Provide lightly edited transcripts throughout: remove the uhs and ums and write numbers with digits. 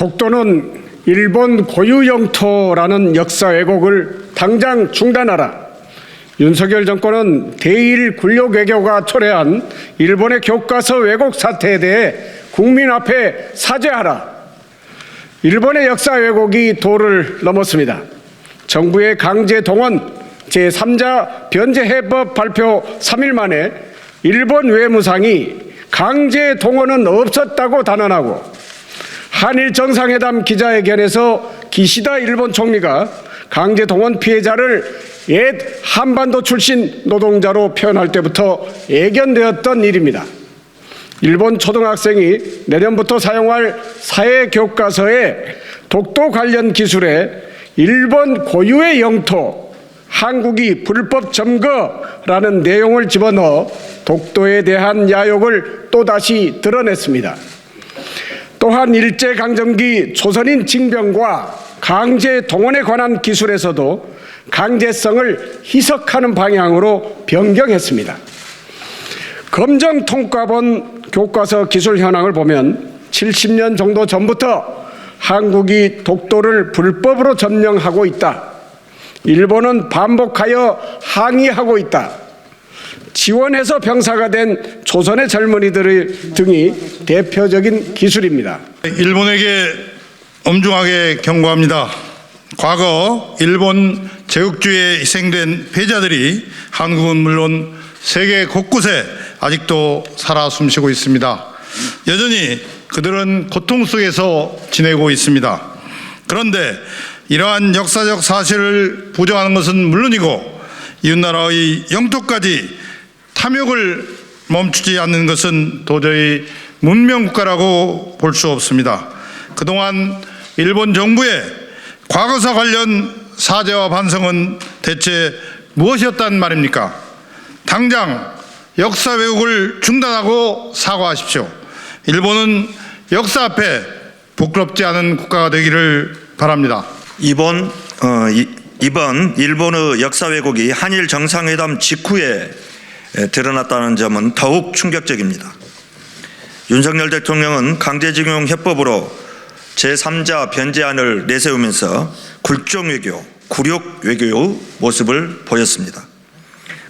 독도는 일본 고유 영토라는 역사 왜곡을 당장 중단하라. 윤석열 정권은 대일 굴욕 외교가 초래한 일본의 교과서 왜곡 사태에 대해 국민 앞에 사죄하라. 일본의 역사 왜곡이 도를 넘었습니다. 정부의 강제 동원 제3자 변제 해법 발표 3일 만에 일본 외무상이 강제 동원은 없었다고 단언하고, 한일 정상회담 기자회견에서 기시다 일본 총리가 강제 동원 피해자를 옛 한반도 출신 노동자로 표현할 때부터 예견되었던 일입니다. 일본 초등학생이 내년부터 사용할 사회교과서에 독도 관련 기술에 일본 고유의 영토, 한국이 불법 점거라는 내용을 집어넣어 독도에 대한 야욕을 또다시 드러냈습니다. 또한 일제강점기 조선인 징병과 강제 동원에 관한 기술에서도 강제성을 희석하는 방향으로 변경했습니다. 검정 통과본 교과서 기술 현황을 보면 70년 정도 전부터 한국이 독도를 불법으로 점령하고 있다. 일본은 반복하여 항의하고 있다. 지원해서 병사가 된 조선의 젊은이들 등이 대표적인 기술입니다. 일본에게 엄중하게 경고합니다. 과거 일본 제국주의에 희생된 패자들이 한국은 물론 세계 곳곳에 아직도 살아 숨쉬고 있습니다. 여전히 그들은 고통 속에서 지내고 있습니다. 그런데 이러한 역사적 사실을 부정하는 것은 물론이고 이웃나라의 영토까지 탐욕을 멈추지 않는 것은 도저히 문명국가라고 볼 수 없습니다. 그동안 일본 정부의 과거사 관련 사죄와 반성은 대체 무엇이었단 말입니까? 당장 역사 왜곡을 중단하고 사과하십시오. 일본은 역사 앞에 부끄럽지 않은 국가가 되기를 바랍니다. 이번 일본의 역사 왜곡이 한일 정상회담 직후에 드러났다는 점은 더욱 충격적입니다. 윤석열 대통령은 강제징용 해법으로 제3자 변제안을 내세우면서 굴욕 외교, 굴욕 외교의 모습을 보였습니다.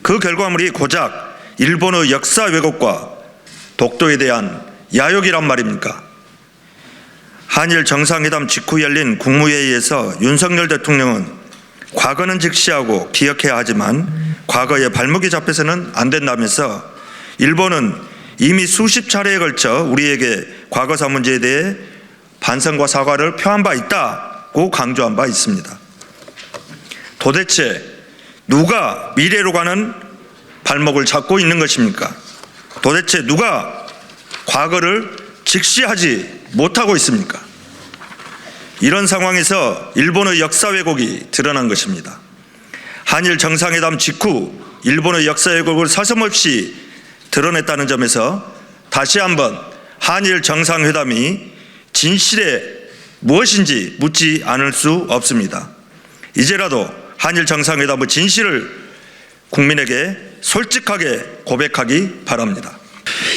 그 결과물이 고작 일본의 역사 왜곡과 독도에 대한 야욕이란 말입니까? 한일 정상회담 직후 열린 국무회의에서 윤석열 대통령은 과거는 직시하고 기억해야 하지만 과거에 발목이 잡혀서는 안 된다면서 일본은 이미 수십 차례에 걸쳐 우리에게 과거사 문제에 대해 반성과 사과를 표한 바 있다고 강조한 바 있습니다. 도대체 누가 미래로 가는 발목을 잡고 있는 것입니까? 도대체 누가 과거를 직시하지 못하고 있습니까? 이런 상황에서 일본의 역사 왜곡이 드러난 것입니다. 한일 정상회담 직후 일본의 역사 왜곡을 서슴없이 드러냈다는 점에서 다시 한번 한일 정상회담이 진실에 무엇인지 묻지 않을 수 없습니다. 이제라도 한일 정상회담의 진실을 국민에게 솔직하게 고백하기 바랍니다.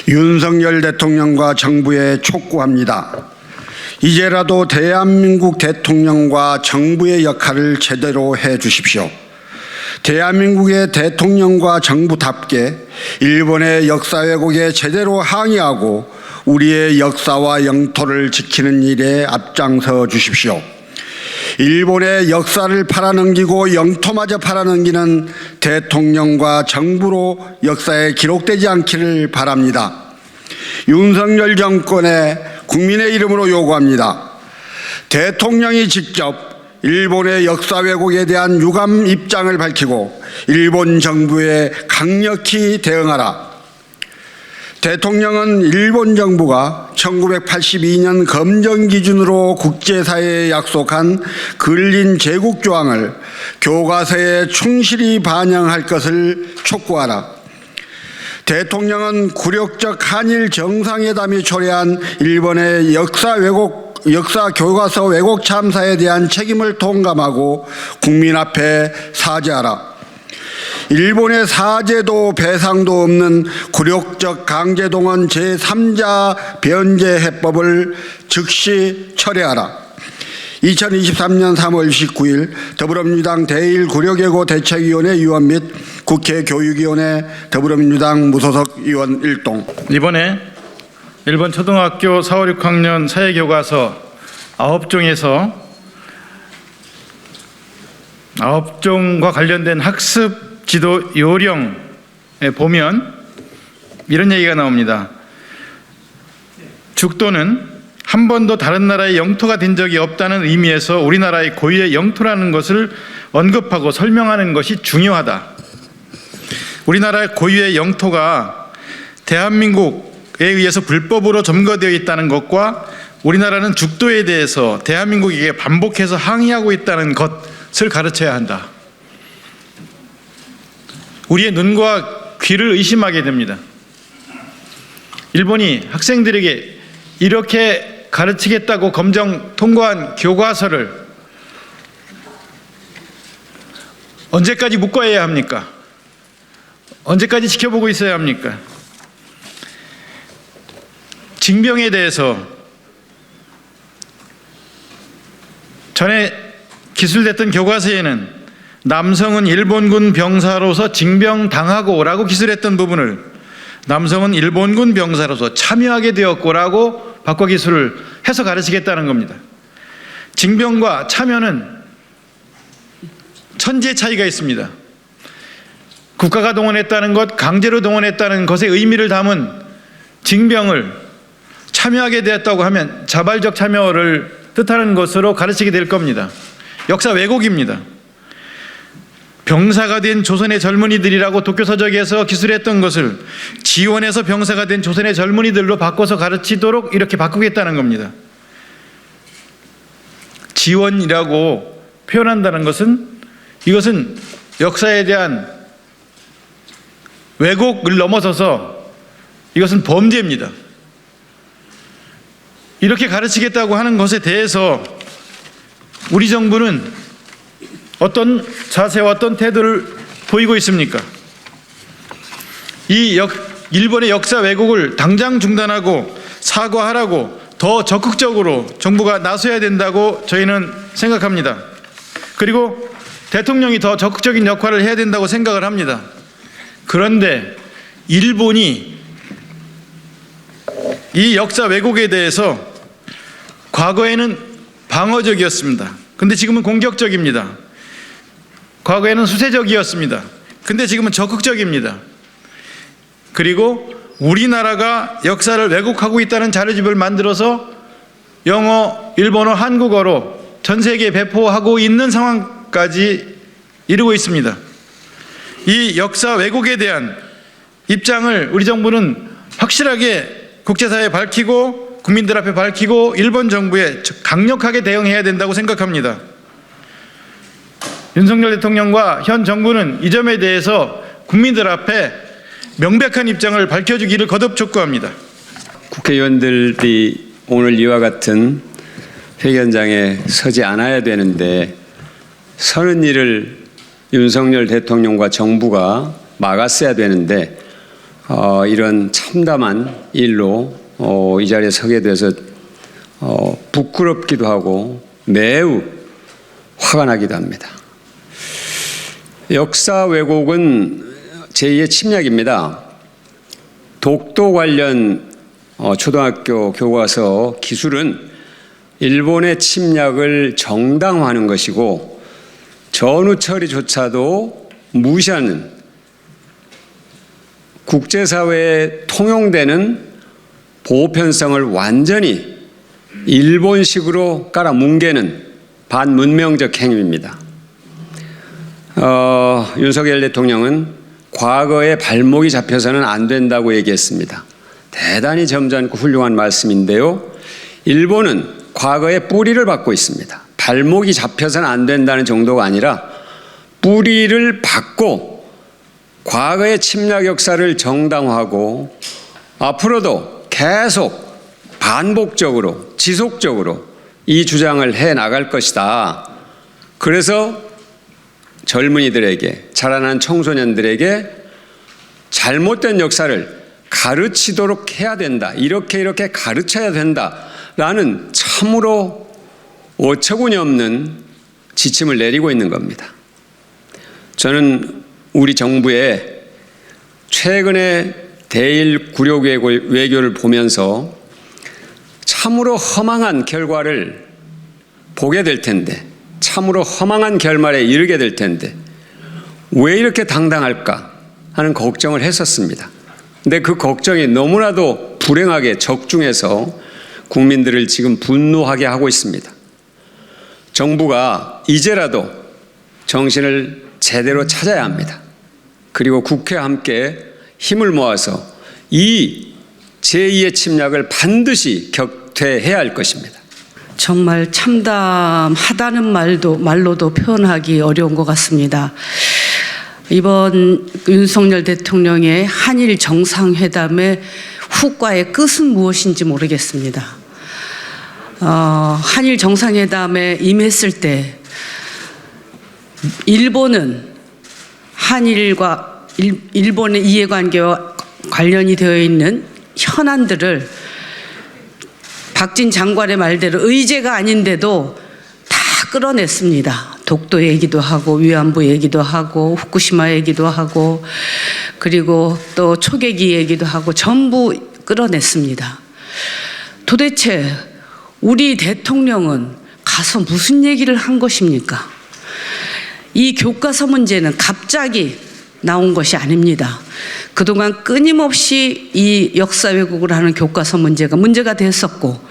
윤석열 대통령과 정부에 촉구합니다. 이제라도 대한민국 대통령과 정부의 역할을 제대로 해 주십시오. 대한민국의 대통령과 정부답게 일본의 역사 왜곡에 제대로 항의하고 우리의 역사와 영토를 지키는 일에 앞장서 주십시오. 일본의 역사를 팔아넘기고 영토마저 팔아넘기는 대통령과 정부로 역사에 기록되지 않기를 바랍니다. 윤석열 정권의 국민의 이름으로 요구합니다. 대통령이 직접 일본의 역사 왜곡에 대한 유감 입장을 밝히고 일본 정부에 강력히 대응하라. 대통령은 일본 정부가 1982년 검정 기준으로 국제사회에 약속한 근린 제국 조항을 교과서에 충실히 반영할 것을 촉구하라. 대통령은 굴욕적 한일 정상회담이 초래한 일본의 역사 교과서 왜곡 참사에 대한 책임을 통감하고 국민 앞에 사죄하라. 일본의 사죄도 배상도 없는 굴욕적 강제동원 제3자 변제 해법을 즉시 철회하라. 2023년 3월 19일 더불어민주당 대1구력예고 대책위원회 위원 및 국회 교육위원회 더불어민주당 무소속 의원 1동. 이번에 일본 초등학교 4, 5, 6학년 사회교과서 9종에서 9종과 관련된 학습 지도 요령에 보면 이런 얘기가 나옵니다. 죽도는 한 번도 다른 나라의 영토가 된 적이 없다는 의미에서 우리나라의 고유의 영토라는 것을 언급하고 설명하는 것이 중요하다. 우리나라의 고유의 영토가 대한민국에 의해서 불법으로 점거되어 있다는 것과 우리나라는 죽도에 대해서 대한민국에게 반복해서 항의하고 있다는 것을 가르쳐야 한다. 우리의 눈과 귀를 의심하게 됩니다. 일본이 학생들에게 이렇게 가르치겠다고 검정 통과한 교과서를 언제까지 묵과해야 합니까? 언제까지 지켜보고 있어야 합니까? 징병에 대해서 전에 기술됐던 교과서에는 남성은 일본군 병사로서 징병당하고 라고 기술했던 부분을 남성은 일본군 병사로서 참여하게 되었고라고 바꿔 기술을 해서 가르치겠다는 겁니다. 징병과 참여는 천지의 차이가 있습니다. 국가가 동원했다는 것, 강제로 동원했다는 것의 의미를 담은 징병을 참여하게 되었다고 하면 자발적 참여를 뜻하는 것으로 가르치게 될 겁니다. 역사 왜곡입니다. 병사가 된 조선의 젊은이들이라고 도쿄서적에서 기술했던 것을 지원해서 병사가 된 조선의 젊은이들로 바꿔서 가르치도록 이렇게 바꾸겠다는 겁니다. 지원이라고 표현한다는 것은 이것은 역사에 대한 왜곡을 넘어서서 이것은 범죄입니다. 이렇게 가르치겠다고 하는 것에 대해서 우리 정부는 어떤 자세와 어떤 태도를 보이고 있습니까? 일본의 역사 왜곡을 당장 중단하고 사과하라고 더 적극적으로 정부가 나서야 된다고 저희는 생각합니다. 그리고 대통령이 더 적극적인 역할을 해야 된다고 생각을 합니다. 그런데 일본이 이 역사 왜곡에 대해서 과거에는 방어적이었습니다. 근데 지금은 공격적입니다. 과거에는 수세적이었습니다. 근데 지금은 적극적입니다. 그리고 우리나라가 역사를 왜곡하고 있다는 자료집을 만들어서 영어, 일본어, 한국어로 전 세계에 배포하고 있는 상황까지 이르고 있습니다. 이 역사 왜곡에 대한 입장을 우리 정부는 확실하게 국제사회에 밝히고 국민들 앞에 밝히고 일본 정부에 강력하게 대응해야 된다고 생각합니다. 윤석열 대통령과 현 정부는 이 점에 대해서 국민들 앞에 명백한 입장을 밝혀주기를 거듭 촉구합니다. 국회의원들이 오늘 이와 같은 회견장에 서지 않아야 되는데 서는 일을 윤석열 대통령과 정부가 막았어야 되는데 이런 참담한 일로 이 자리에 서게 돼서 부끄럽기도 하고 매우 화가 나기도 합니다. 역사 왜곡은 제2의 침략입니다. 독도 관련 초등학교 교과서 기술은 일본의 침략을 정당화하는 것이고 전후 처리조차도 무시하는 국제사회에 통용되는 보편성을 완전히 일본식으로 깔아뭉개는 반문명적 행위입니다. 윤석열 대통령은 과거에 발목이 잡혀서는 안 된다고 얘기했습니다. 대단히 점잖고 훌륭한 말씀인데요. 일본은 과거에 뿌리를 받고 있습니다. 발목이 잡혀서는 안 된다는 정도가 아니라 뿌리를 받고 과거의 침략 역사를 정당화하고 앞으로도 계속 반복적으로 지속적으로 이 주장을 해 나갈 것이다. 그래서 젊은이들에게, 자라난 청소년들에게 잘못된 역사를 가르치도록 해야 된다. 이렇게 가르쳐야 된다라는 참으로 어처구니 없는 지침을 내리고 있는 겁니다. 저는 우리 정부의 최근의 대일 굴욕 외교를 보면서 참으로 허망한 결과를 보게 될 텐데, 참으로 허망한 결말에 이르게 될 텐데 왜 이렇게 당당할까 하는 걱정을 했었습니다. 근데 그 걱정이 너무나도 불행하게 적중해서 국민들을 지금 분노하게 하고 있습니다. 정부가 이제라도 정신을 제대로 찾아야 합니다. 그리고 국회와 함께 힘을 모아서 이 제2의 침략을 반드시 격퇴해야 할 것입니다. 정말 참담하다는 말로도 표현하기 어려운 것 같습니다. 이번 윤석열 대통령의 한일 정상회담의 후과의 끝은 무엇인지 모르겠습니다. 한일 정상회담에 임했을 때 일본은 한일과 일본의 이해관계와 관련이 되어 있는 현안들을 박진 장관의 말대로 의제가 아닌데도 다 끌어냈습니다. 독도 얘기도 하고 위안부 얘기도 하고 후쿠시마 얘기도 하고 그리고 또 초계기 얘기도 하고 전부 끌어냈습니다. 도대체 우리 대통령은 가서 무슨 얘기를 한 것입니까? 이 교과서 문제는 갑자기 나온 것이 아닙니다. 그동안 끊임없이 이 역사 왜곡을 하는 교과서 문제가 됐었고,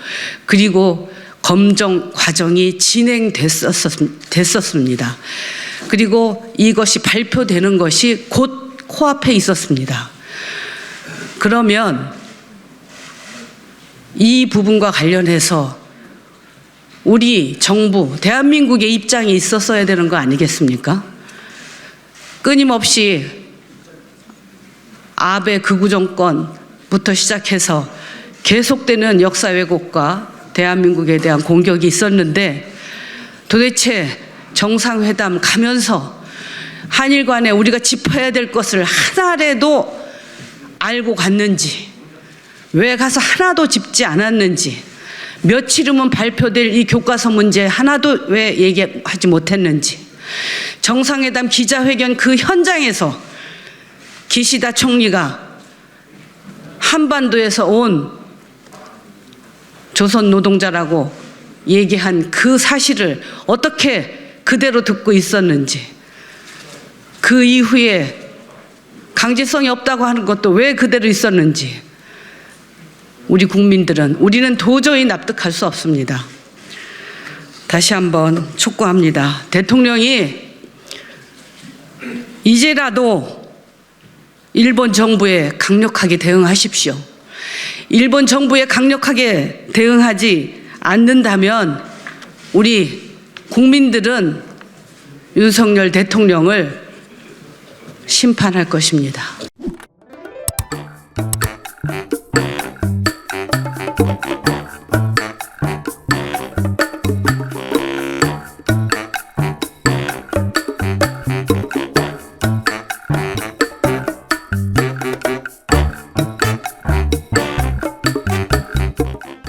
그리고 검정 과정이 진행됐었습니다. 그리고 이것이 발표되는 것이 곧 코앞에 있었습니다. 그러면 이 부분과 관련해서 우리 정부, 대한민국의 입장이 있었어야 되는 거 아니겠습니까? 끊임없이 아베 극우 정권부터 시작해서 계속되는 역사 왜곡과 대한민국에 대한 공격이 있었는데 도대체 정상회담 가면서 한일 간에 우리가 짚어야 될 것을 하나라도 알고 갔는지, 왜 가서 하나도 짚지 않았는지, 며칠 후면 발표될 이 교과서 문제 하나도 왜 얘기하지 못했는지, 정상회담 기자회견 그 현장에서 기시다 총리가 한반도에서 온 조선 노동자라고 얘기한 그 사실을 어떻게 그대로 듣고 있었는지, 그 이후에 강제성이 없다고 하는 것도 왜 그대로 있었는지, 우리는 도저히 납득할 수 없습니다. 다시 한번 촉구합니다. 대통령이 이제라도 일본 정부에 강력하게 대응하십시오. 일본 정부에 강력하게 대응하지 않는다면 우리 국민들은 윤석열 대통령을 심판할 것입니다.